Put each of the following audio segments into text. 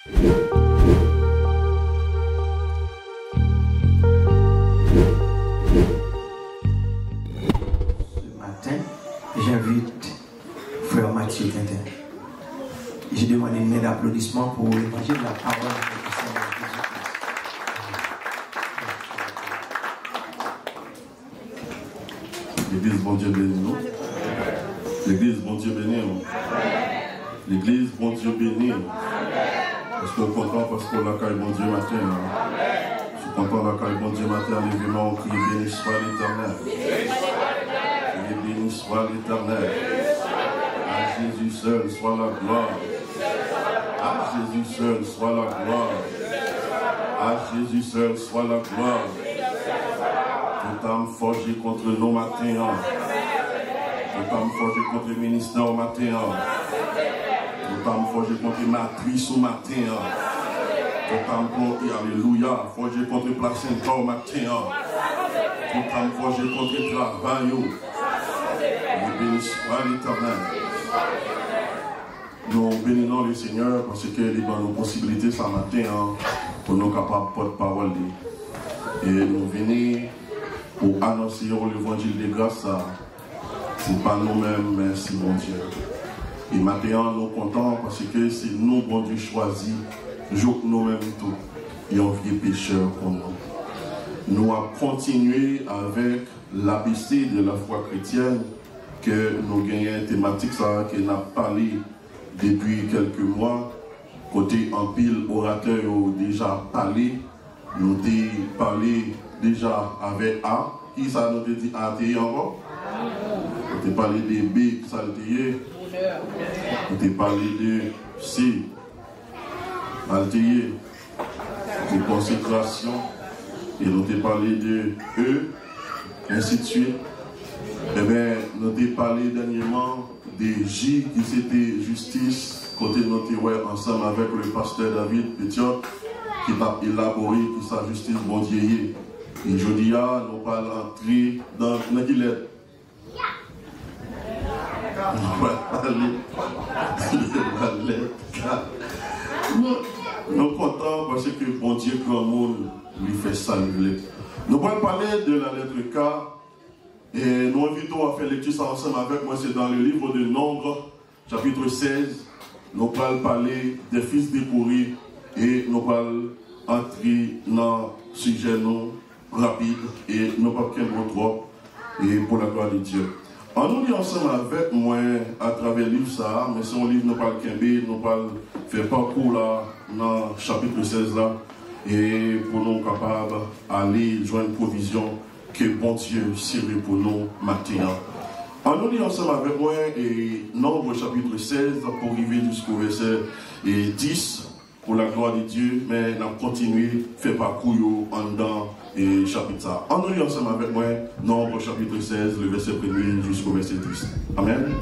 J'invite frère Mathieu Quentin. J'ai demandé une main d'applaudissement pour l'évangile de la parole de Seigneur Jésus-Christ. L'église, bon Dieu béni nous. L'église, bon Dieu béni nous. L'église, bon Dieu béni nous. Parce qu'on est content parce qu'on l'accueille, bon Dieu matin. Je suis content d'accueillir, bon Dieu matin, l'événement, on crie béni soit l'Éternel. Béni soit l'Éternel. À Jésus seul soit la gloire. À Jésus seul soit la gloire. À Jésus seul soit la gloire. Toute âme forgée contre nos matins. Toute âme forgée contre le ministère au matin. Toute âme forgée contre matrice au matin. Toute âme forgée, alléluia, forgée contre le placenta au matin. Toute âme forgée contre le travail. Béni soit l'Éternel. Nous bénissons le Seigneur parce qu'il est dans nos possibilités ce matin pour nous capables de porte-parole. Et nous venons pour annoncer l'évangile de grâce. Ce n'est pas nous-mêmes, mais c'est bon Dieu. Et maintenant, nous sommes contents parce que c'est nous, bon Dieu, choisi, nous-mêmes tout, et on vient pécheur pour nous. Nous avons continué avec l'ABC de la foi chrétienne que nous gagnons une thématique ça, que nous avons parlé depuis quelques mois. Côté en pile, orateur ont déjà parlé. Nous avons parlé déjà avec A. Qui ça nous a dit A encore? Nous avons parlé de B, qui ça nous a dit? Nous avons parlé de C. Altier, de consécration. Et nous avons parlé de E, ainsi de suite. Eh bien, nous avons parlé dernièrement de J, qui c'était justice, côté nous avons ensemble avec le pasteur David Pétiot, qui a élaboré qui sa justice bon Dieu. Et aujourd'hui, nous allons entrer dans la guilette. Nous sommes contents parce que bon Dieu, grand monde, lui fait ça. Nous allons parler de la lettre K. Et nous invitons à faire lecture ça ensemble avec moi. C'est dans le livre de Nombre, chapitre 16. Nous allons parler des fils décorés et nous allons entrer dans le sujet rapide et nous pas qu'un trop et pour la gloire de Dieu. En nous lit ensemble avec moi à travers le livre ça, mais si on livre nous parle Kembe, nous parle faire parcours là dans le chapitre 16 là et pour nous capables d'aller joindre provision que bon Dieu sirve pour nous maintenant. En nous lit ensemble avec moi et Nombre chapitre 16 pour arriver jusqu'au verset 10 pour la gloire de Dieu, mais nous continuons à faire parcours en dedans et chapitre ça. En nous lit ensemble avec moi Nombre chapitre 16, le verset 1er jusqu'au verset 10. Amen.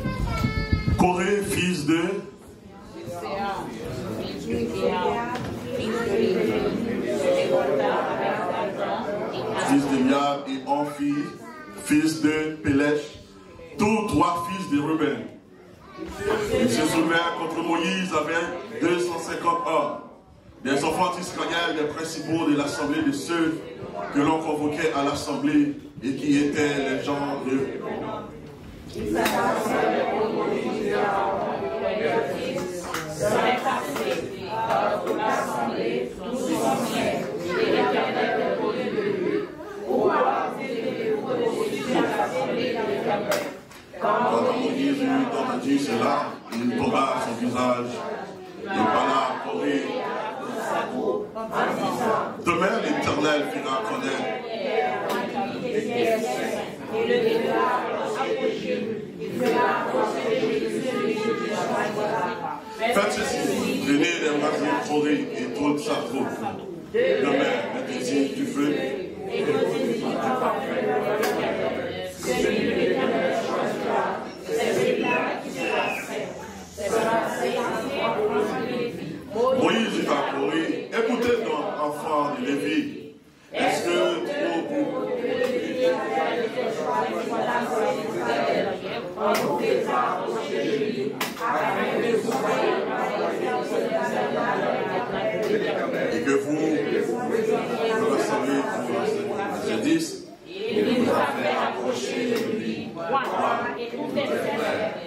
Corée, fils de fils de Miab et Amphi, fils de Pélèche, tous trois fils de Ruben. Ils se soulevèrent contre Moïse avec 250 hommes, des enfants d'Israël, des principaux de l'assemblée de ceux que l'on convoquait à l'assemblée et qui étaient les gens de Quand Moïse eut entendu cela, il tomba à son visage et parla à Corée. Demain, l'Éternel fera connaître. Faites ceci, prenez des brasiers Corée et toute sa troupe. Demain, mettez-y du feu. Moïse dit à Corée, écoutez donc, enfants de Lévi, est-ce que Et que vous recevez pour 10. Il nous a fait approcher de lui, et tout est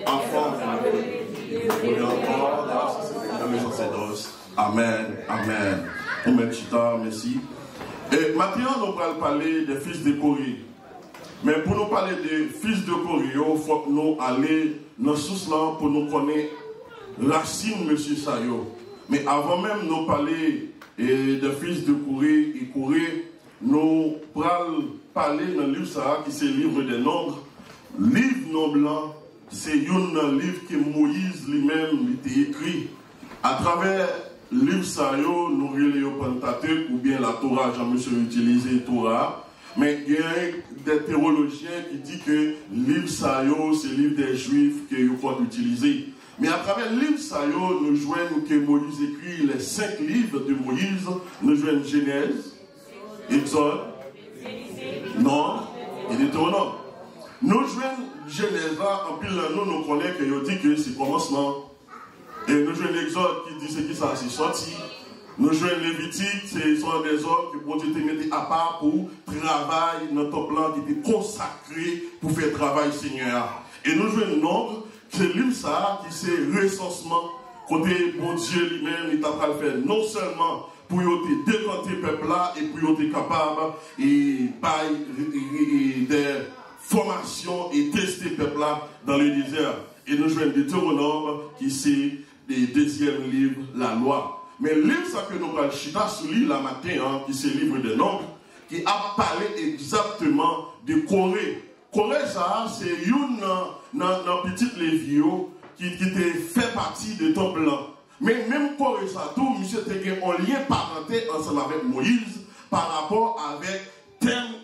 enfant, et encore dans le sacerdoce. Amen, amen. Amen, Chita, merci. Et maintenant, nous allons parler des fils de Corée. Mais pour nous parler des fils de Corée, il faut que nous allions dans ce sens pour nous connaître racine, monsieur Sayo. Mais avant même de nous parler des fils de Corée et Corée, nous allons parler dans le livre ça, qui c'est le livre des nombres. Livre non blanc, c'est un livre que Moïse lui-même a écrit. À travers le livre ça, nous relayons le Pentateuque ou bien la Torah, Jean-Monsieur utilisé Torah. Mais il y a des théologiens qui disent que le livre ça, c'est le livre des Juifs que vous pouvez utiliser. Mais à travers le livre ça, nous joignons que Moïse écrit les 5 livres de Moïse. Nous joignons Genèse, Exode, Nombre et Deutéronome. Nous jouons Genèse, en pile nous connaissons que nous dit que c'est commencement. Et nous jouons l'Exode qui dit ce qui s'est sorti. Nous jouons Lévitique, ce sont des hommes que bon Dieu t'a mis à part pour travail, notre plan qui était consacré pour faire travail Seigneur. Et nous jouons Nombre, c'est l'île ça qui c'est recensement. Côté bon Dieu lui-même, il t'a pas fait non seulement pour te décanter le peuple là et pour être capable et par des formations et tester le peuple là dans le désert. Et nous jouons Deutéronome qui c'est le deuxième livre, la loi. Mais le livre ça que nous allons chita sur lui la matin, qui c'est le livre des nombres, qui a parlé exactement de Corée. Corée ça, c'est une petite lévio qui fait partie de ton plan. Mais même Corée ça, tout, monsieur Tegué, en lien parenté ensemble avec Moïse par rapport avec thème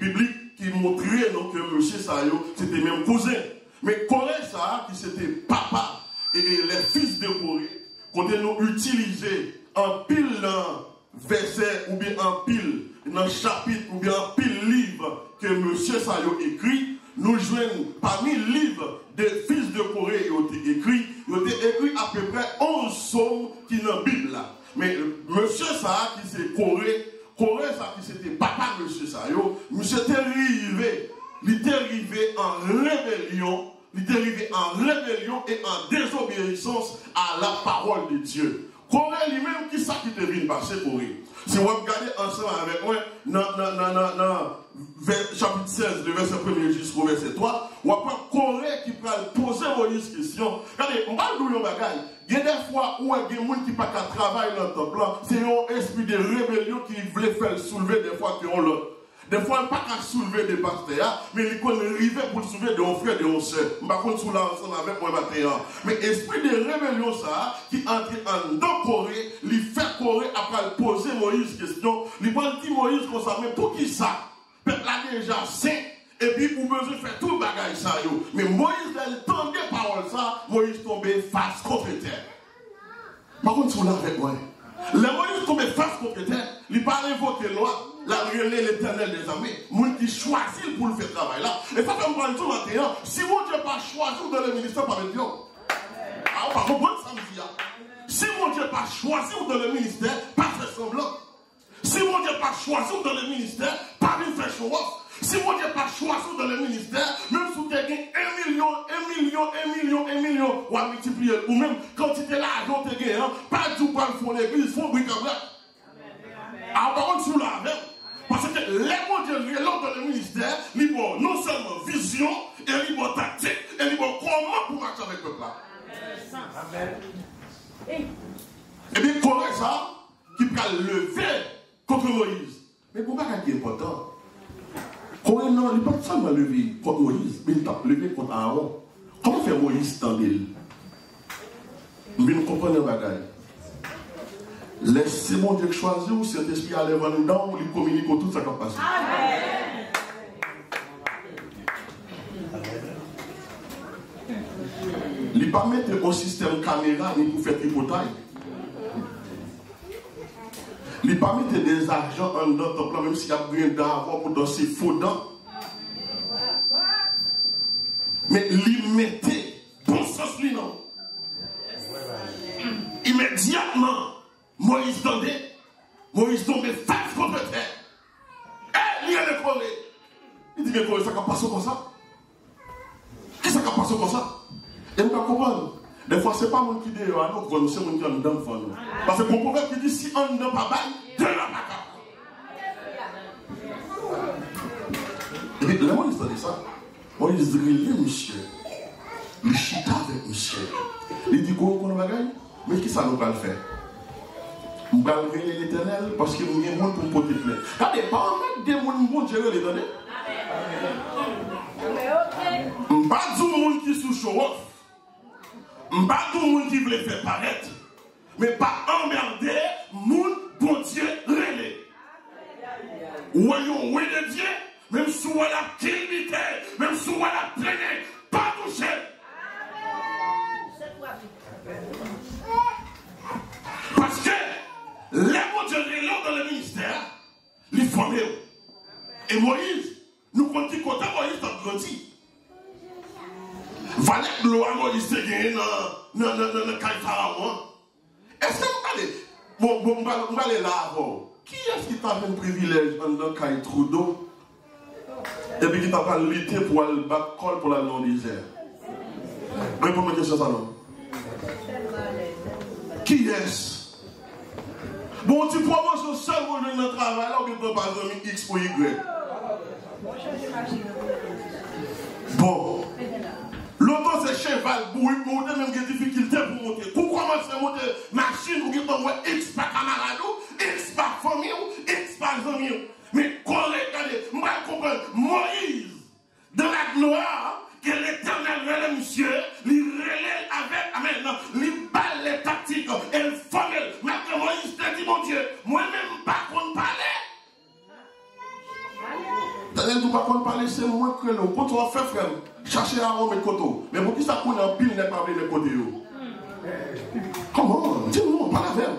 biblique qui montrait donc, que monsieur Sayo, c'était même cousin. Mais Corée ça, qui c'était papa et les fils de Corée, quand nous utilisons un pile verset ou bien un pile dans chapitre ou bien un pile livre que monsieur Sayo écrit, nous joignons parmi les livres des fils de Corée qui ont été écrits, à peu près 11 psaumes qui sont dans la Bible là. Mais monsieur Saha qui c'est Corée ça qui c'était papa monsieur Sayo, monsieur était arrivé en rébellion, et en désobéissance à la parole de Dieu. Corée lui-même, qui ça qui te vient passer Corée? Si vous regardez ensemble avec moi, dans chapitre 16, de verset 1 jusqu'au verset 3, on va prendre Corée qui peut poser Moïse question. Regardez, on va nous dire bagaille. Il y a des fois où il y a des gens qui ne peuvent pas travailler dans le temple, c'est un esprit de rébellion qui voulait faire soulever des fois qui ont l'autre. Des fois, on ne peut pas soulever des pasteurs, mais il faut arriver pour soulever des frères et des sœurs. Je ne vais pas sous ensemble avec moi maintenant. Mais l'esprit de rébellion, ça, qui entre en dans Corée, il fait Corée après poser Moïse question. Il va dire Moïse comme ça, mais pour qui ça? Peuple là déjà saint, et puis vous besoin de faire tout le bagage ça. Mais Moïse, il tendait parole ça, Moïse tombait face contre terre. Par contre, sous là avec moi. Le Moïse tombait face contre terre, il n'a pas invoqué loi. La relais l'éternel des armées, moi qui choisit pour le faire travail là. Et ça fait me prendre tout maintenant. Si mon Dieu pas choisi dans le ministère par Dieu, on va comprendre ça, monsieur. Si mon Dieu pas choisi dans le ministère, pas faire semblant. Si mon Dieu pas choisi dans le ministère, pas venir faire show off. Si mon Dieu pas choisi dans le ministère, même si tu as 1 million, on va multiplier. Ou même quand tu es là, tu as gagné, pas du tout pour faire l'église, il faut bric-à-brac. Alors par contre, sous la même. Parce que les mots de Dieu, lors de le ministère, ils ont non seulement vision, et ils ont tactique, et ils ont comment pour marcher avec le peuple. Amen. Et bien, Corée, ça, qui peut lever contre Moïse. Mais pourquoi c'est important? Corée, non, il ne peut pas seulement lever contre Moïse, mais il peut lever contre Aaron. Comment fait Moïse dans l'île? Mais nous comprenons le bagage. Laissez mon Dieu choisir ou cet esprit aller vers nous dedans, il communique tout ça qui passe. Amen. Il ne peut pas mettre au système caméra ni pour faire tripotaille. Il ne peut pas mettre des argents en notre plan, même s'il y a besoin d'argent pour danser faux dents. Mais il mettait bon sens, non. Immédiatement. Moïse tendait. Moïse tombait face contre terre. Et il y a le Corée. Il dit, mais Corée, ça va passer comme ça. Qu'est-ce que ça va passer comme ça? Et nous comprenons. Des fois, ce n'est pas moi qui dit, ah non, c'est moi qui en dedans. Parce que mon prophète qui dit, si on n'a pas bail, de la bataille. Et puis, là, Moïse dit ça. Moïse dit, monsieur. Il chita avec monsieur. Il dit, qu'on va gagner. Mais qui ça nous va le faire? Nous allons révéler l'éternel parce que nous avons pour porter plainte. Regardez, pas en mettre des gens qui vont gérer l'éternel. Nous ne pas dire gens qui sont show-off. Nous ne pas dire gens qui veulent faire paraître. Mais pas emmerder les gens pour Dieu révéler. Voyons, oui de Dieu, même si on a la tilbité, même si on a la plaine, pas toucher. Parce que les bons Dieu dans le ministère, les former. Et Moïse, nous comptons quand Moïse a grandi. Valette l'eau à Moïse s'est gagné dans le cas de Pharaon. Est-ce que vous allez là avant? Qui est-ce qui t'a fait un privilège dans le cas de Trudeau? Et puis qui t'a pas lutté pour aller battre col pour la non-désert? Réponds-moi question ça non. Qui est-ce? Bon, tu promotion seulement dans le travail, alors que tu n'as pas de X ou Y. Bon. L'autre, c'est cheval, pour même des difficultés pour monter. Pour commencer à monter machine, ou que X par camarade, X par famille, X par ami. Mais regardez, moi, je comprends, Moïse, de la gloire, que l'éternel relève monsieur, il relève avec, amen, il balle les tactiques, et le formel. Maintenant, Moïse te dit, mon Dieu, moi-même, pas qu'on parler. T'as pas qu'on parler, c'est moi que le quand on fait frère, chercher à rendre mes coteaux. Mais pour qui ça qu'on en pile n'est pas les côtés? Comment? Dis-moi, pas la veille.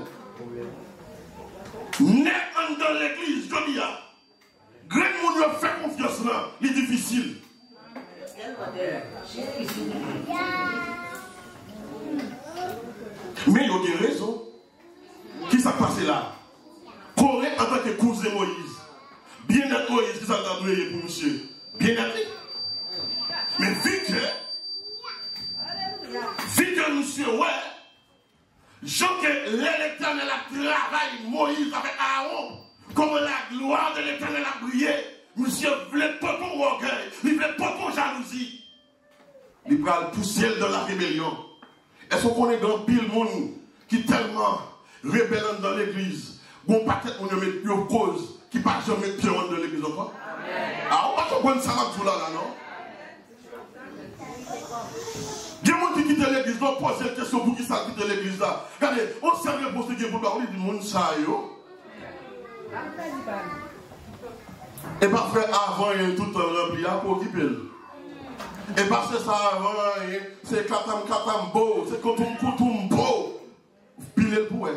N'est dans l'église, je dis, grand monde fait confiance là, c'est difficile. Mais il y a des raisons. Qui s'est passé là? Corée en tant que cousin Moïse. Bien être Moïse qui s'est adoué pour monsieur. Bien être. Mais vite que monsieur, ouais. Jean que l'éternel a travaillé Moïse avec Aaron. Comme la gloire de l'éternel a brillé. Monsieur voulait pas pour orgueil. Il voulait pas pour jalousie. Il va pousser dans la rébellion. Est-ce qu'on est dans pile monde qui tellement rebelle dans l'église? Bon, peut-être on ne met plus en cause qui ne pas jamais pied dans l'église encore. Ah, on va pas comprendre ça là, non? Il y a des gens qui quittent l'église, on pose cette question pour qui ça quitte l'église là. Regardez, on sert pour ce qui est pour parler du monde ça, yo. Et parfait avant, il y a tout rempli pour occuper. Et parce que ça avant, c'est katam beau, c'est koutoum beau. Pile le pouet.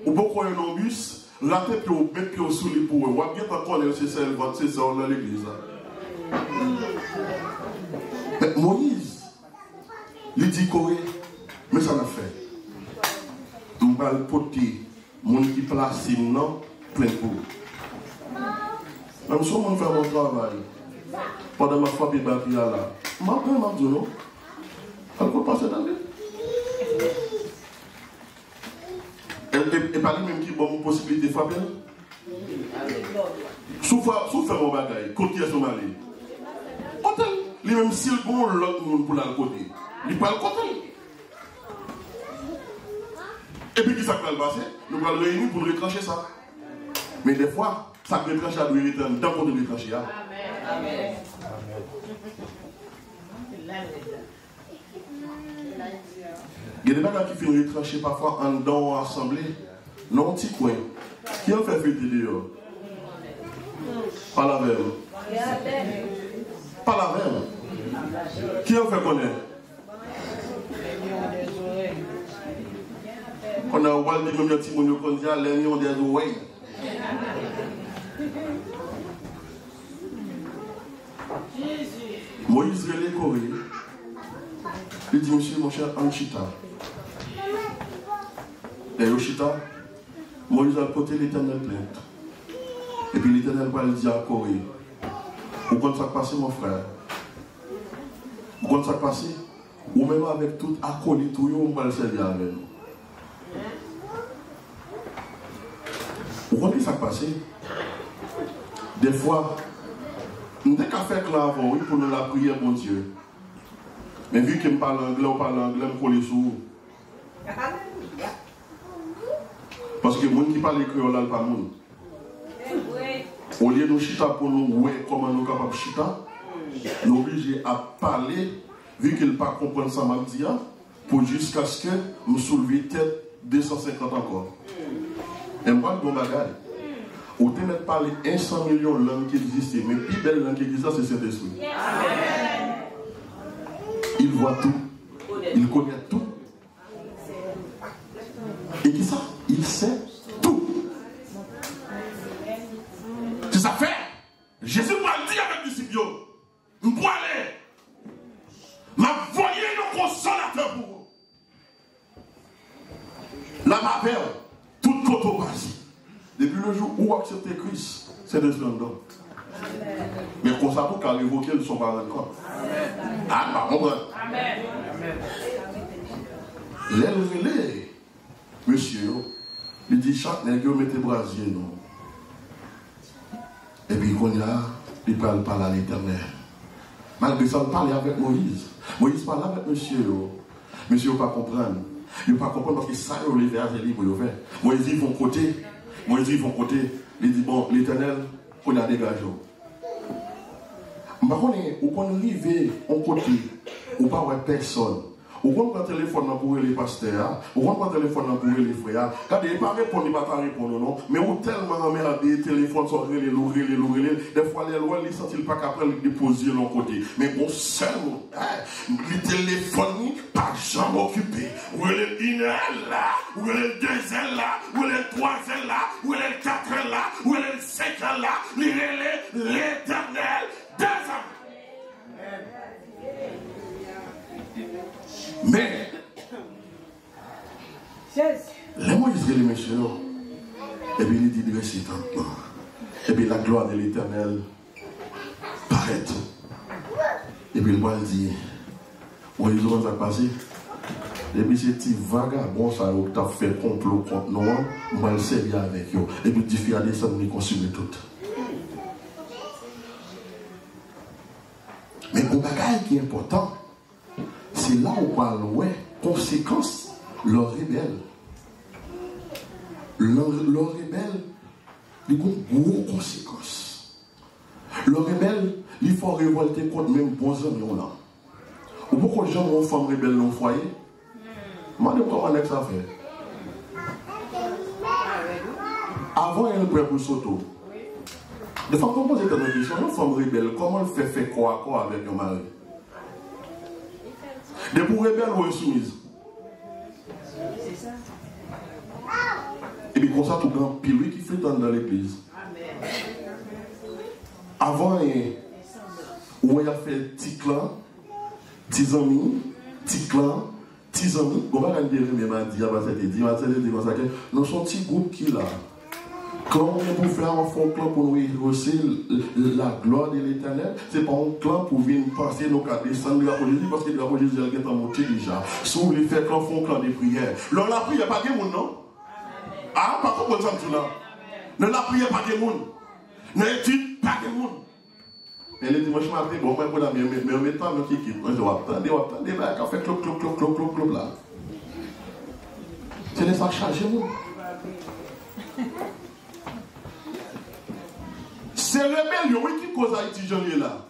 Ou beaucoup un bus, la tête que vous mettez sous les pouets. Ou bien pas connaître c'est ça dans l'église. Mais Moïse, il dit Corée, mais ça l'a fait. On va le porter, mon qui place non, plein de peau. Même si on fait mon travail, pendant ma famille bâtie là, je m'appelle dit non. Elle peut passer dans le. Et pas lui-même qui a une possibilité de faire bien. Souffre mon bagage, côté son mari. Côté, lui-même s'il bon l'autre monde pour la côté, il parle côté. Et puis qui ça va le passer? Nous allons réunir pour retrancher ça. Mais des fois, ça peut retrancher à vérité dans le de retrancher. Amen. Il y a des gens qui finissent retrancher parfois en dans l'assemblée, non petit coin. Qui en fait fêter dehors? Pas la même. Pas la même. Qui en fait connaître? On a oublié même le petit monde qu'on dit à l'union des oreilles. Moïse relève Corée. Il dit, monsieur, mon cher Anchita. Et Yoshita, Moïse a porté l'Éternel plainte. Et puis l'Éternel va le dire à Corée. Vous comptez ça passer, mon frère? Vous comptez ça passer? Ou même avec tout acolyte, on va le servir avec nous. Vous comptez ça passer? Des fois, nous avons qu'à faire là avant, oui, pour nous la prière, mon Dieu. Mais vu que je parle anglais, on parle anglais, je colle sous. Parce que les gens qui parlent créole, là, pas monde. Au lieu de chita pour nous, ouais, comment nous sommes capables de chita, nous sommes obligés à parler, vu qu'ils ne peuvent pas comprendre ça, pour jusqu'à ce que nous soulevions tête 250 encore. Et moi, je dis, on peut mettre parler 100 millions de langues qui existent, mais la plus belle langue qui existe, c'est Saint-Esprit. Il voit tout, il connaît tout. Et qui ça? Il sait tout. C'est ça fait. Jésus m'a dit avec les disciples, je vais aller, m'a voyé le consolateur pour vous. Là, ma père, toute cotopasie. Depuis le jour où vous acceptez Christ, c'est de ce nom. Mais qu'on s'avoue qu'à l'évoquer, ils ne sont pas encore. Ah, bah, on va. Les monsieur, il dit chaque nègre mettez brasier, non. Et puis, qu'on y a, il parle à l'Éternel. Malgré ça, il parle avec Moïse. Moïse parle avec monsieur. Monsieur, il ne va pas comprendre. Il ne va pas comprendre parce que ça, il les verres libres. Moïse, ils vont côté. Il dit, bon, l'Éternel, on a dégagé. Par contre, on arrive en côté, on pas voir personne. On prend le téléphone pour les pasteurs, on prend le téléphone pour les frères. Quand il ne pas répondre, il ne va pas répondre, non. Mais on tellement emmerdé, téléphones sont les lourés. Des fois, les lois, ils ne sentent pas qu'après, ils déposent de l'autre côté. Mais bon, seulement, les téléphones, pas jamais occupés. Où est le 1 heure là, où est le 2 heures là, où est le 3 heures là, où est le 4 heures là, où est le 5 heures là, l'Éternel des hommes. Mais, les Moïse, les messieurs, et puis il dit de rester tranquille. Et puis la gloire de l'Éternel paraît. Et puis le bois dit, Moïse, comment ça passe? Et puis c'est petit vagabond, ça a fait complot contre nous, moi le servir avec eux. Et puis il dit, à descendre, il consume tout. Mais le bagage qui est important, c'est là où on parle, ouais, conséquences, leur rebelle. Leur rebelle, il y a une grosse conséquence. Leur rebelle, il faut révolter contre même bons amis là. Ou pourquoi les gens ont une femme rebelle dans le foyer? Moi, je ne sais pas comment ça fait. Avant, il y a un prêt pour s'auto. De fois, on pose une question, une femme rebelle, comment elle fait quoi à quoi avec un mari? De pour rebelle ou insoumise? Et puis comme ça, tout grand pile qui fait dans l'église. Avant, où il a fait petit clan, 10 amis, petit clan, 10 amis. On va dire, mais il m'a dit, nous sommes un petit groupe qui là. Quand on peut faire un fond clan pour nous rehausser la gloire de l'Éternel, ce n'est pas un clan pour venir passer nos cas descendre de la Jésus parce que la Jésus est en monté déjà. Si vous voulez faire un fond clan de prière, là la prière pas de monde, non? Ah, pas comme ça, tout là. Ne la prière pas de monde. N'étude pas de monde. Et le dimanche matin, bon, moi, mais en même temps, qui quitte. Moi, je vais attendre, là, quand fait clop là. C'est les ça charger, moi. C'est rébellion, oui, qui cause Haïti, j'en ai là.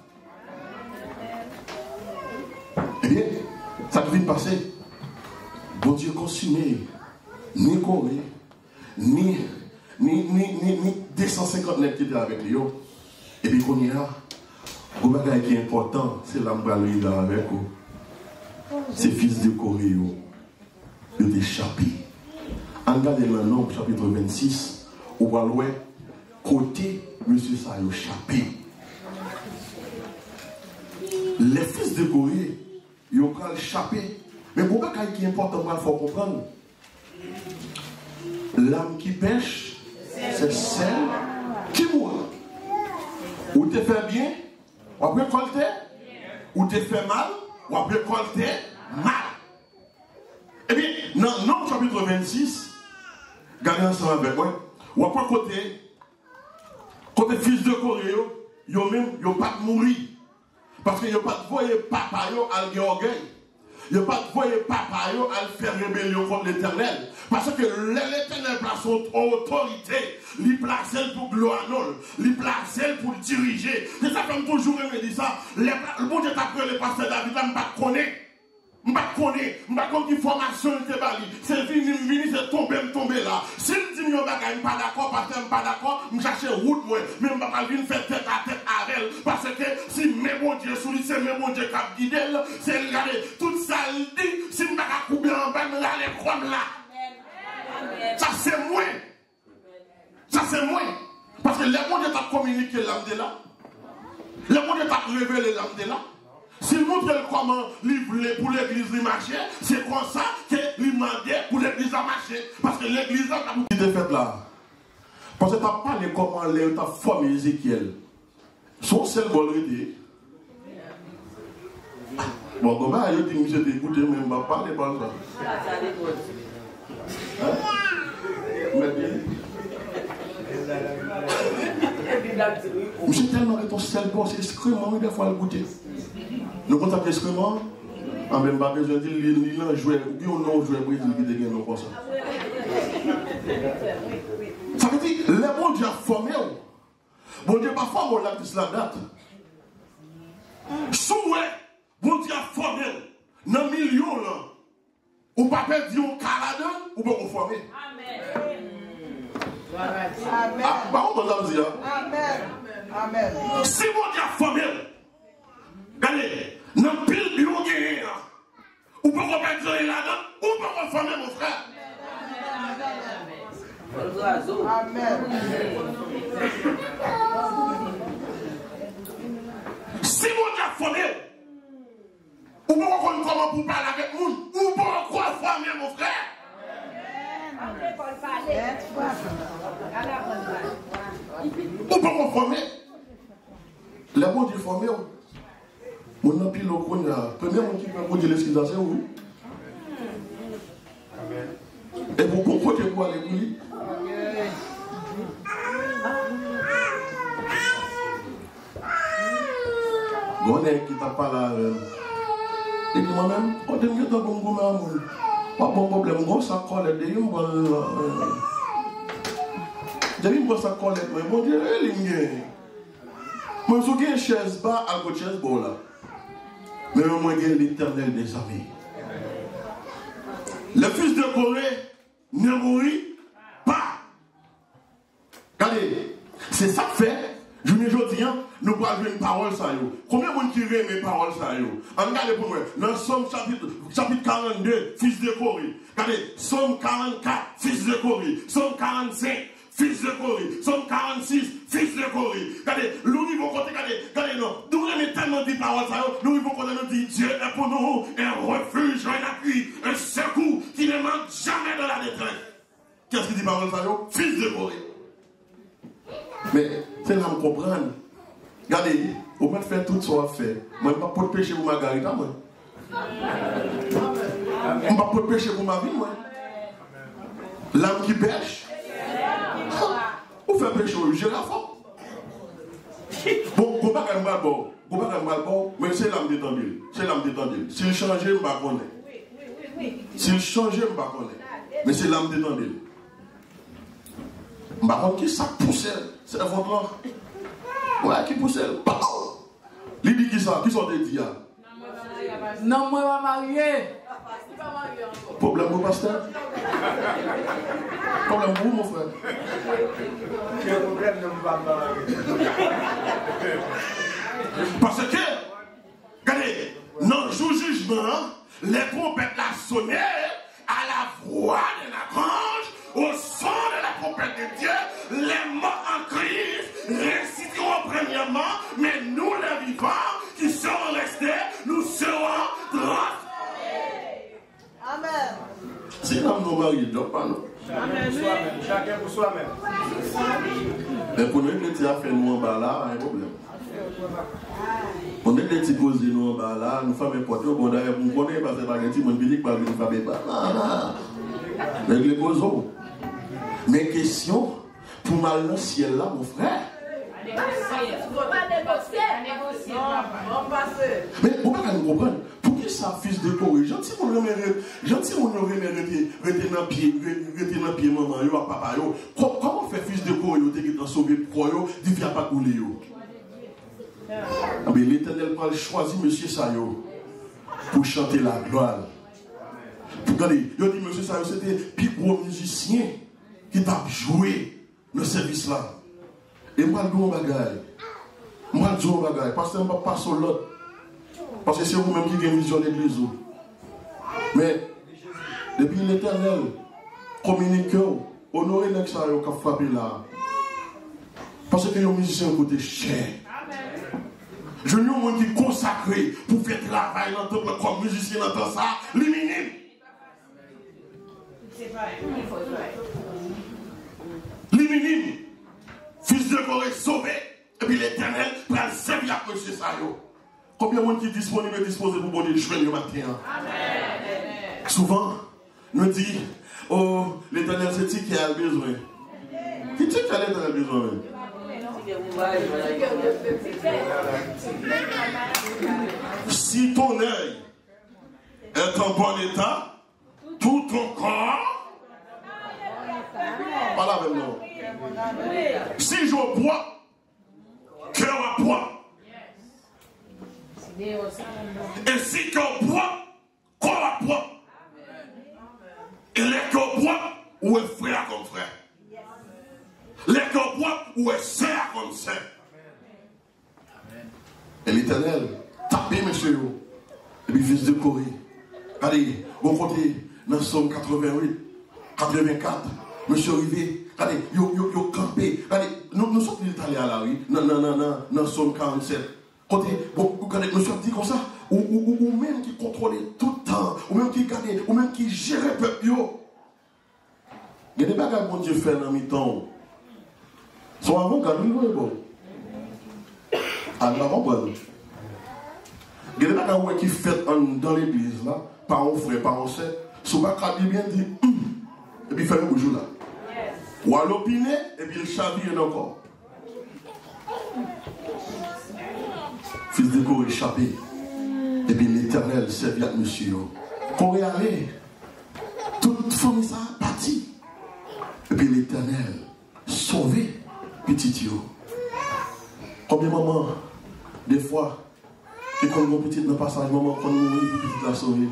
Eh bien, ça devait passer. Bon Dieu consumé, ni Corée, ni 250 nègres qui étaient avec lui. Et puis, qu'on y a, le bagage qui est important, c'est l'embrasure là avec eux. Ces fils de Corée, ils ont échappé. En regardant le Nombre, chapitre 26, au Baloué, côté, monsieur ça a échappé. Les fils de Corée, ils ont échappé. Mais pourquoi qui est important, il faut comprendre. l'âme qui pêche, c'est celle qui mourra. Ou te fait bien, ou après récolter, ou te fait mal, ou après récolter mal. Eh bien, dans Nom chapitre 26, regardez ensemble avec moi, ou après côté fils de Corée, ils n'ont pas mouru. Parce qu'ils n'ont pas voyé papa à l'orgueil. Ils n'ont pas voyé papa à faire rébellion contre l'Éternel. Parce que l'Éternel place son autorité. Il place elle pour gloire, il place elle pour diriger. C'est ça comme toujours me dit ça. Le bon Dieu t'a pris le pasteur David, là, je ne connais pas. Je ne sais pas quelle formation il te bali. C'est venu, c'est tomber là. Si je dis que je ne suis pas d'accord, parce que je ne suis pas d'accord, je cherche route, mais je ne vais pas venir faire tête à tête avec elle. Parce que si mes bon Dieu sous lui, c'est mes bon Dieu qui a guidé, c'est tout ça, il dit, si je ne vais pas couper en bas, je vais aller comme là. Ça c'est moi. Ça c'est moi. Parce que le bon Dieu t'a communiqué l'âme de là. Le bon Dieu t'a révélé l'âme de là. S'il montre comment pour l'église de marcher, c'est comme ça qu'il demandait pour l'église à marcher. Parce que l'église a été faite là. Parce que tu n'as pas les comment tu as formé Ézéchiel. Son seul volonté. Bon, comment il dit, monsieur, d'écouter, mais je ne vais pas parler par ça. Monsieur, tellement que ton seul bon, c'est extrêmement, il faut le goûter. Nous comptons l'excrément, en même temps, je dis, il a joué, ou bien on a joué Brésil qui dégaine comme ça. Ça veut dire, le bon Dieu a formé. Bon Dieu n'a pas formé la date. Souhait, bon Dieu a formé. Dans le milieu, ou pas perdre un caladin, ou pas vous former. Amen. Amen. Par contre, on a dit, amen. Amen. Si bon Dieu a formé, regardez. Non, pile, ils ont gagné. Ou pas qu'on perde là-dedans, ou pas qu'on former mon frère. Amen. Si mon Dieu a formé, ou pas qu'on comment pour parler avec nous, ou pas qu'on former mon frère. Ou pas qu'on former. Le bon Dieu formé. On a pris le premier, on qui peut vous dire l'excuse, c'est où? Et vous comprenez quoi les couilles? On est qui t'a pas là. Et puis moi-même, quand tu me dis que tu pas bon problème, gros, ça colle, j'ai une bonne ça colle, mais bon Dieu, il est bien. Moi, je suis une chaise bas à côté de chaise bas là. Mais moi, je suis l'Éternel des amis. Le fils de Corée ne mourit pas. Regardez, c'est ça que fait. Je me dis, nous parlons une parole ça. Combien de gens qui aiment mes paroles ça? Regardez pour moi. Dans Somme chapitre 42, fils de Corée. Regardez, Somme 44, fils de Corée. Somme 45. Fils de Corée, Somme 46, fils de Corée. Regardez, nous niveau côté, regardez, non. Nous avons tellement de paroles, nous niveau côté, nous dit Dieu est pour nous un refuge, un appui, un secours qui ne manque jamais de la détresse. Qu'est-ce qu'il dit parole ça? Fils de Corée. Mais, c'est là qu'on comprend. Regardez, au moins de faire tout ce qu'on a fait. Moi, je ne vais pas pécher pour Margarita, moi. Je ne vais pas pécher pour ma vie, moi. L'âme qui pêche. Ou fait péché, j'ai la foi. Bon, pas qu'un mal bon, mais c'est l'âme détendue. C'est l'âme détendue. S'il change, je ne vais pas connaître. S'il change, je ne vais pas connaître. Mais c'est l'âme détendue. Je ne vais pas qui ça pousse. C'est votre là. Ouais, qui pousse. Il dit qui ça? Qui sont des dias? Non, moi, je vais marier. Problème pour pasteur? Problème pour mon frère? Parce que, regardez, dans le jour du jugement, les trompettes la sonné à la voix de l'archange, au son de la trompette de Dieu, les morts en Christ réciteront premièrement, mais nous les vivants qui serons restés, nous serons transformés. Amen. C'est comme nos maris, donc pas nous. Mais pour nous, les petits à faire nous en bas là, pas de problème. On est des petits posés nous en bas là, nous faisons n'importe quoi, on d'ailleurs, vous connaissez parce que par exemple, mon public va venir faire des pas. Avec les posos. Mais question, pour mal dans le ciel là, mon frère. Mais vous ne pouvez pas nous comprendre. Pour qui ça, fils de Corée, gentil, on aurait rester dans le pied, maman, papa. Comment fait fils de Corée, qui est sauvé pour eux, il ne vient pas couler. Mais l'Éternel va choisir monsieur Sayo pour chanter la gloire. Regardez, il dit monsieur Sayo, c'était le plus gros musicien qui t'a joué dans ce service là. Et moi, je dis un bagage. Moi, je dis un bagage. Parce que je ne vais pas sur l'autre. Parce que c'est vous-même qui avez vision de l'église. Mais, depuis l'Éternel, communiquez, honorez les gens qui ont frappé là. Parce que les musiciens ont coûté cher. Je n'ai pas qui consacré pour faire travail dans le temple comme musicien dans ça, les minimes. Les minimes. Fils de Corée sauvé, et puis l'Éternel prend le servir à M. Sayo. Combien de monde qui est disponible et disposé pour bonner le chemin le matin? Amen. Souvent, nous dit, oh, l'Éternel c'est qui a besoin. Qui c'est qui a l'Éternel besoin? Si ton œil est en bon état, tout ton corps, pas la même non. Si je bois, cœur à bois. Et si cœur boit, corps à bois. Et les cœurs bois, où est frère comme frère. Les cœurs bois, où est sœur comme sœur. Et l'Éternel, tapez monsieur, et puis fils de Corée. Allez, bon côté, dans Somme 88, 84, monsieur Rivé. Allez, yo campé. Allez, nous sommes allés à la rue, dans Somme 47. Côté, bon, regardez, monsieur dit comme ça, ou même qui contrôlait tout le temps, ou même qui gardait, ou même qui gérait le peuple. Il y a des bagages que Dieu fait dans mi-temps. Soit avant, quand nous voyons bon. Alors, bon. Il y a des bagages qui fait dans l'église, là, par un frère, par un sœur, souvent quand il bien dit, et puis il fait un boujou là. Ou à l'opiné, et puis il chavire encore. Fils de Corée échappé. Et puis l'Éternel servit à monsieur. Corée allait. Toute famille ça parti. Et puis l'Éternel sauvé petit yo. Combien de moments, des fois, et quand on petit dans le passage, maman, quand on mourit, petit la sauvé.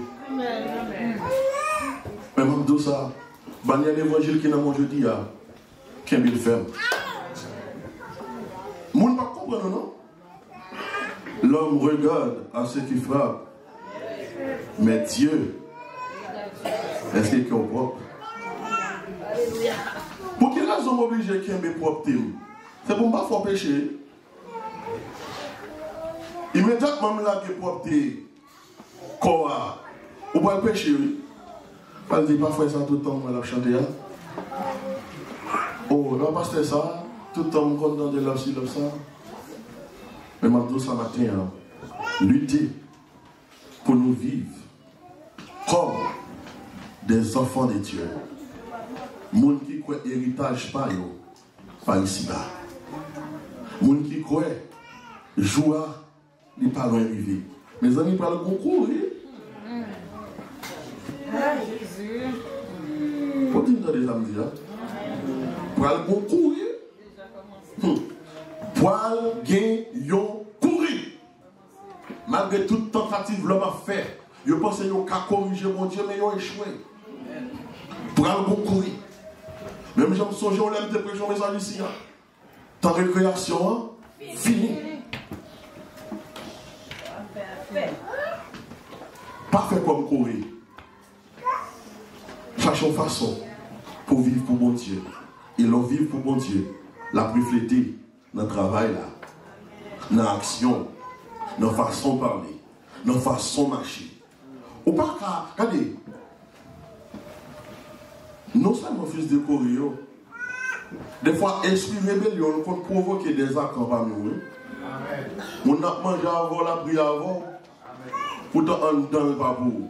Mais même tout ça, il y a l'évangile qui est dans mon jeudi, qui est bien ferme. Moun ne pas comprendre, non? L'homme regarde à ce qui frappe. Mais Dieu, est-ce qu'il est propre? Pour quelle raison obligé qu'il y ait propre? C'est pour ne pas faire pécher. Immédiatement, là, qui est propre, quoi? Ou pas pécher, oui? Pas dire, pas faire ça tout le temps, on va chanter. Oh, non, pas ça. Tout le temps, on compte dans de là aussi, là, ça. Mais maintenant, ce matin, lutter pour nous vivre comme des enfants de Dieu. Moun qui croit héritage pas ici-bas. Moun qui croit joie, n'est pas loin arrivé. Mes amis parlent beaucoup, oui. Jésus. Faut dire dans les amis, parlent beaucoup, oui. Poil, gain, yon, courir. Malgré toute tentative, l'homme a fait. Je pense qu'il a corrigé mon Dieu, mais il a échoué. Poil, bon, courir. Même si je me songe, on l'aime dépression, mes amis, ici. Ta récréation, fini. Parfait comme courir. Cherchons façon pour vivre pour mon Dieu. Et l'on vivre pour mon Dieu. La refléter dans le travail là, dans l'action, dans la façon de parler, dans la façon de marcher. Ou pas qu'à, regardez, non seulement fils de Corée, Des fois, esprit rébellion peut provoquer des actes parmi nous. On a mangé avant, la prière avant. Pourtant, on ne donne pas pour vous.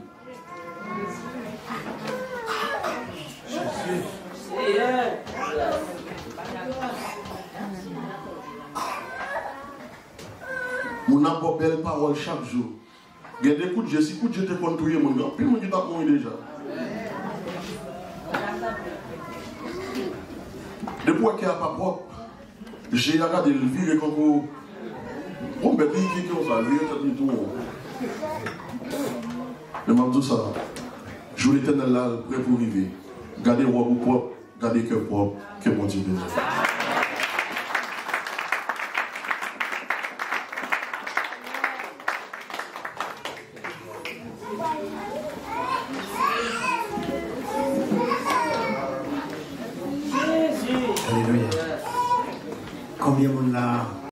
On n'a pas belle parole chaque jour. Il y a des coups de Dieu, si coup de Dieu te construit, mon gars, puis mon Dieu t'a mourir déjà. Depuis qu'il n'y a pas propre, j'ai regardé le vire comme vous. On met des qui ont ça, vire tout. Mais même tout ça, je voulais l'éternel là, prêt pour vivre. Gardez vos propre, gardez cœur propre, que mon Dieu bénisse. Alléluia. Combien de monde là